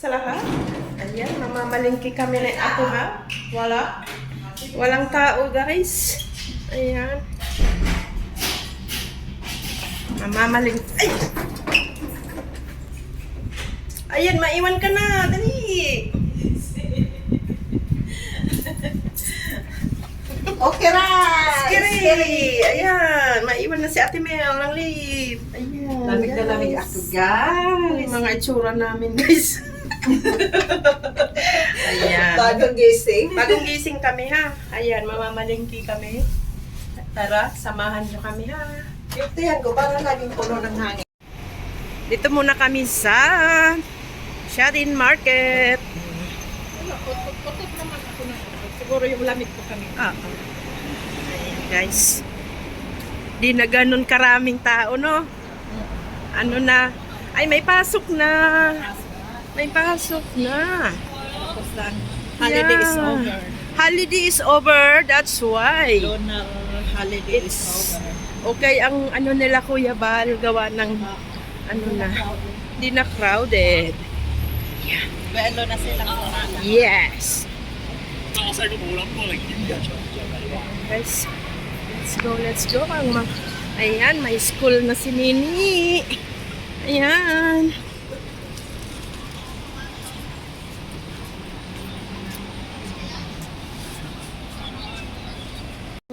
sa lahat. Ayan, mamamalingki kami na ato ha. Walang tao guys. Ayan. Mamamalingki. Ay! Ayan, maiwan ka na. Dali. Okay ra! Scary! Ayan, maiwan na si Ate Mel ng leave. Ayan, Lamig na lamig ako, guys. Mga itsura namin, guys. Ayan. Bagong gising. Bagong gising kami, ha? Ayan, mamamalingki kami. Tara, samahan nyo kami, ha? Itihan ko, parang laging puno ng hangin. Dito muna kami sa Sharin Market. Putot naman ako na. Siguro yung lamig ko kami. Ayan, guys. Di na ganun karaming tao, no? Ano na? Ay, may pasok na. May pasok na. Tapos lang, holiday is Yeah. over. Holiday is over, that's why. Lunar holiday is It's over. okay ang ano nila Kuya Bal, gawa ng ano na. Hindi na crowded. Belo na silang kumala. Yes. Guys, let's go. Ayan, may school na si Nini. Ayan.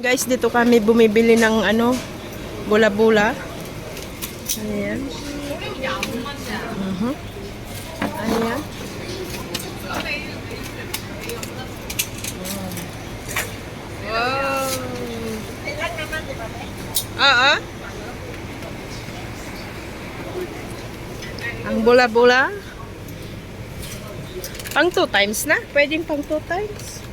Guys, dito kami bumibili ng ano, bula-bula. Ayan. Ayan. Wow. Ang bula-bula. Pang 2 times na. Pwedeng pang 2 times.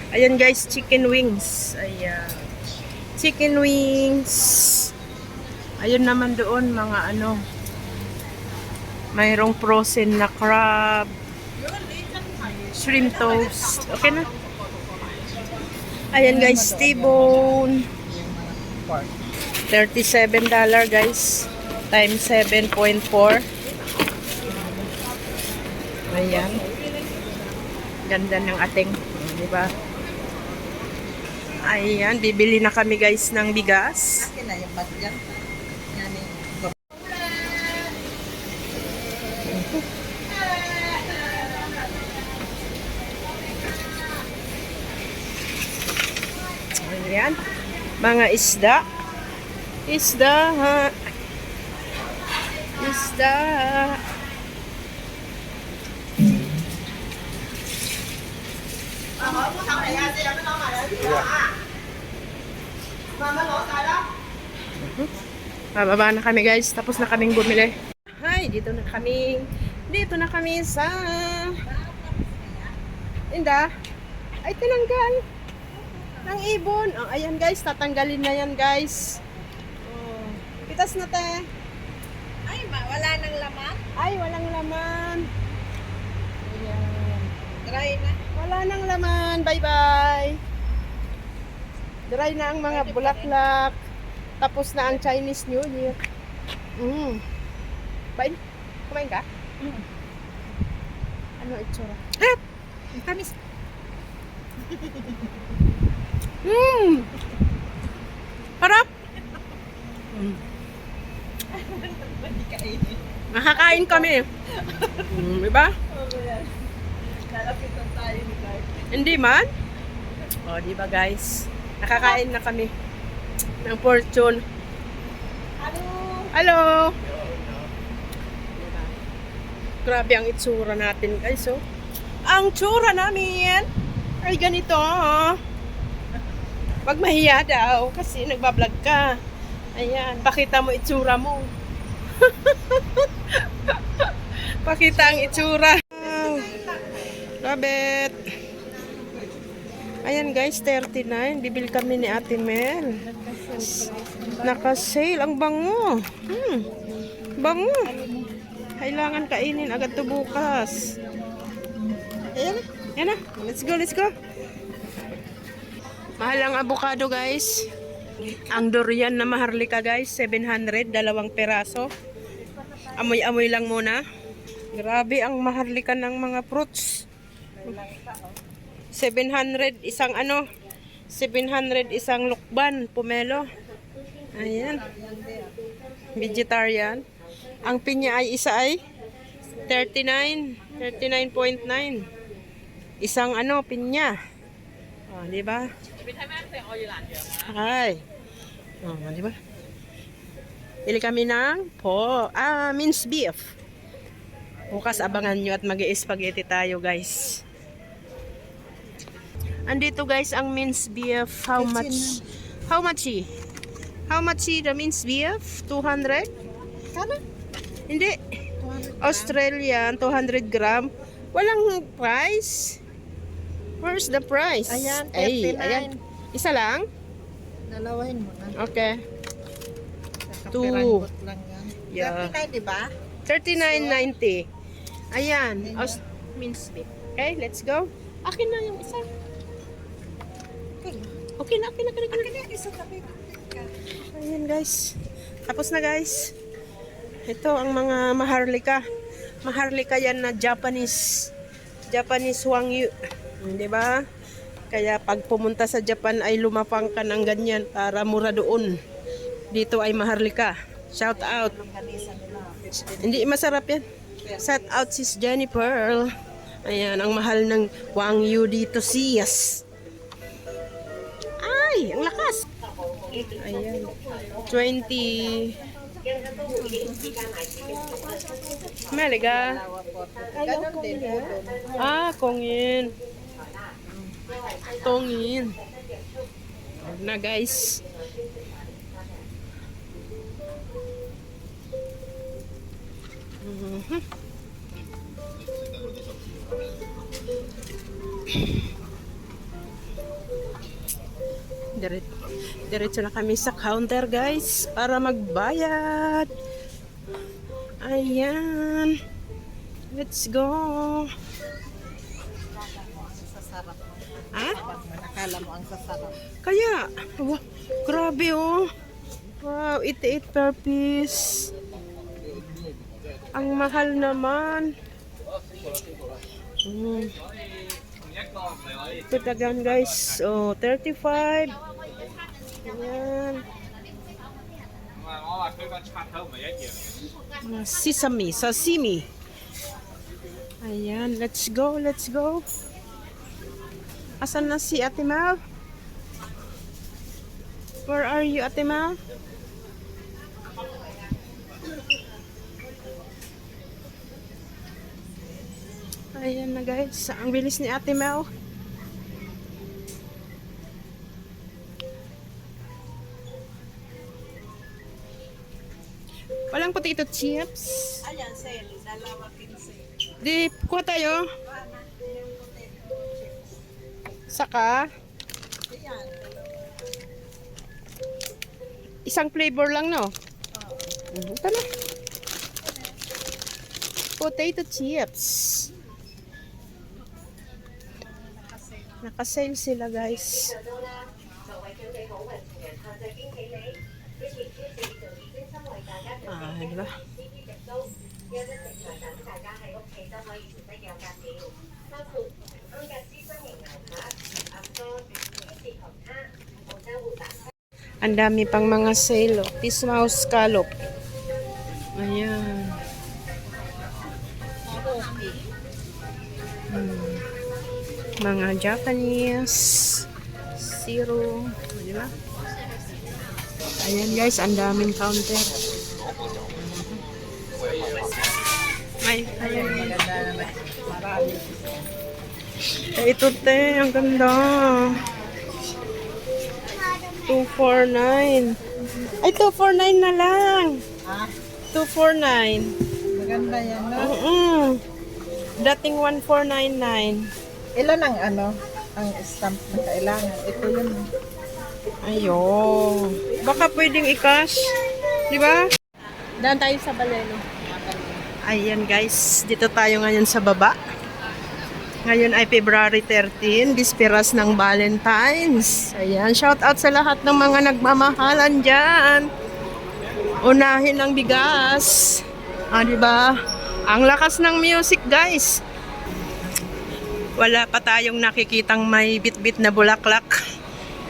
Ayan guys, chicken wings. Ayan. Chicken wings. Ayun naman doon mga ano. Mayroong frozen na crab. Shrimp toast. Okay na. Ayan guys, T-bone. $37 guys. Times 7.4. Ayan. Ganda ng ating, di ba? Ayan, bibili na kami guys ng bigas. Akin na yung bag dyan. Yan eh. Ayan. Mga isda. Isda, ha? Isda. Bababa na kami guys. Tapos na kaming bumili. Hi, dito na kami. Dito na kami sa Inda. Ay, tinanggal ng ibon. Oh, ayan guys, tatanggalin na yan guys. Oh, pitas na te. Ay, wala nang laman. Ay, walang laman. Ayan. Dry na. Wala nang laman. Bye-bye. Dry na ang mga bulaklak. Tapos na ang Chinese New Year. Bain? Kumain ka? Ano itsura? Ah! Ang tamis. Harap! Nakakain kami. Diba? Lalapitan tayo ni Clark. Hindi man? O, diba guys? Nakakain na kami ng fortune. Hello! Hello! Diba? Grabe ang itsura natin guys, oh. Ang tsura namin ay ganito, oh. Wag mahiya daw kasi nagbablog ka. Ayan, pakita mo itsura mo. Pakita ang itsura. Wow. Robert. Ayan guys, 39. Bibili kami ni Ate Mel. Naka-sale. Ang bango. Bango. Kailangan kainin agad to bukas. Ayan na. Ayan na. Let's go, let's go. Mahal ang avocado, guys. Ang durian na maharlika, guys, 700, dalawang peraso. Amoy-amoy lang muna. Grabe ang maharlika ng mga fruits. 700 isang 700 isang lukban, pomelo. Ayan. Vegetarian. Ang pinya ay isa ay 39.9. Isang pinya. Oh, di ba? Ay. Oh, di ba? Pili kami ng minced beef. Bukas abangan nyo at mag-i-spaghetti tayo, guys. Andito, guys, ang minced beef. How much? How much? How much the minced beef? 200? Kano? Hindi. Australian, 200 gram. Walang price. Where's the price? Ayan, Ay, 39. ayan. Isa lang? Dalawahin mo na. Okay. Two. Kapiranggot lang yan. Yeah. 39, di ba? 39.90. Ayan. Minced beef. Okay, let's go. Akin na yung isa. Okay na. Isa tabi. Ayan, guys. Tapos na, guys. Ito ang mga maharlika. Maharlika yan na Japanese Wagyu. Di ba? Kaya pag pumunta sa Japan ay lumapang ka ng ganyan para mura doon. Dito ay maharlika. Shout out. Hindi masarap yan. Shout out sis Jenny Pearl. Ayan, ang mahal ng Wagyu dito, sis. Ay, ang lakas. Ayan. 20. Malaga. Ganon din. Kongin. Tongin. Na, guys. Diretso na kami sa counter, guys, para magbayad. Ayan. Let's go. Sasarap. Ah? Nakala mo ang sasarap. Kaya, wow, grabe oh. Wow, 88 per piece. Ang mahal naman. Ito tagan, guys. Oh, 35. Ayan. Mga sashimi. Ayan, let's go. Asan na si Ate Mal? Where are you, Ate Mal? Ayan na, guys. Ang bilis ni Ate Mel. Walang potato chips. Ayan, sale. Dalawa 15. Di, kuha tayo. Saka, Ayan. isang flavor lang, no? Ito na. Potato chips. Naka-sale sila, guys. Diba? Ang dami pang mga sale. Pismao scallop. Ayan. Mga Japanese zero, di ba? Ayan, guys, ang daming counter. Ayan. Marami. Ito, te, ang ganda. 249. Ay, 249 na lang. Ah, 249. maganda yan, no? Dating 1499. Ilan ang ang stamp na kailangan? Ito yun. Ayun. Baka pwedeng i-cash. Di ba? Daan tayo sa Baleno. Ayan, guys. Dito tayo ngayon sa baba. Ngayon ay February 13, bisperas ng Valentine's. Ayan, shout out sa lahat ng mga nagmamahalan dyan. Unahin ang bigas. Di ba? Ang lakas ng music, guys. Wala pa tayong nakikitang may bit-bit na bulaklak.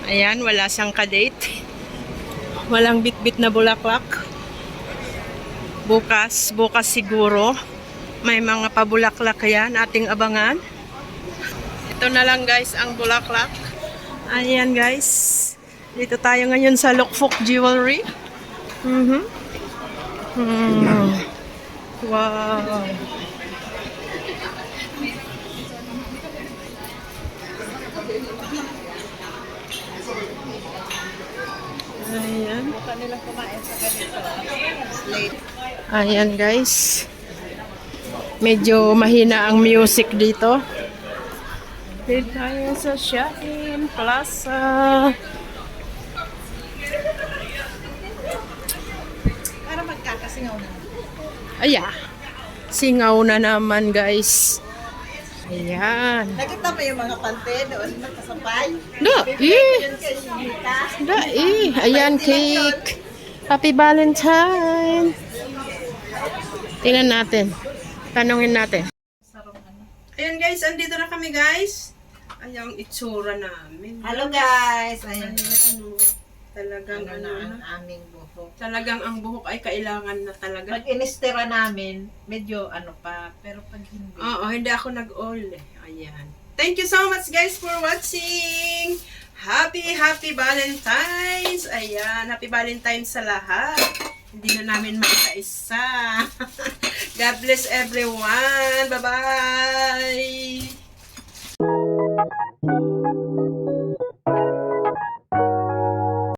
Ayan, wala siyang kadate. Walang bit-bit na bulaklak. Bukas siguro. May mga pabulaklak yan, ating abangan. Ito na lang guys ang bulaklak. Ayan guys. Dito tayo ngayon sa Lukfok Jewelry. Wow. Ayan. Kanilang kumain sa ganito. Late. Ayan guys. Medyo mahina ang music dito. Dito tayo sa Shahin Plaza. Para magkakasingaw na. Ayan. Singaw na naman guys. Ayan. Nakita mo yung mga pante doon magkasabay? Ayan, cake. Happy Valentine. Tingnan natin. Tanungin natin. Ayan guys, andito na kami guys. Ayan ang itsura namin. Hello guys! Ayan. Talagang Ano na ang aming buhok. Talagang ang buhok ay kailangan na talaga. Pag inistera namin, medyo ano pa. Pero pag hindi. Oo, hindi ako nag-all eh. Ayan. Thank you so much guys for watching. Happy Valentine's. Ayan, Happy Valentine's sa lahat. Hindi na namin maisa-isa. God bless everyone. Bye-bye.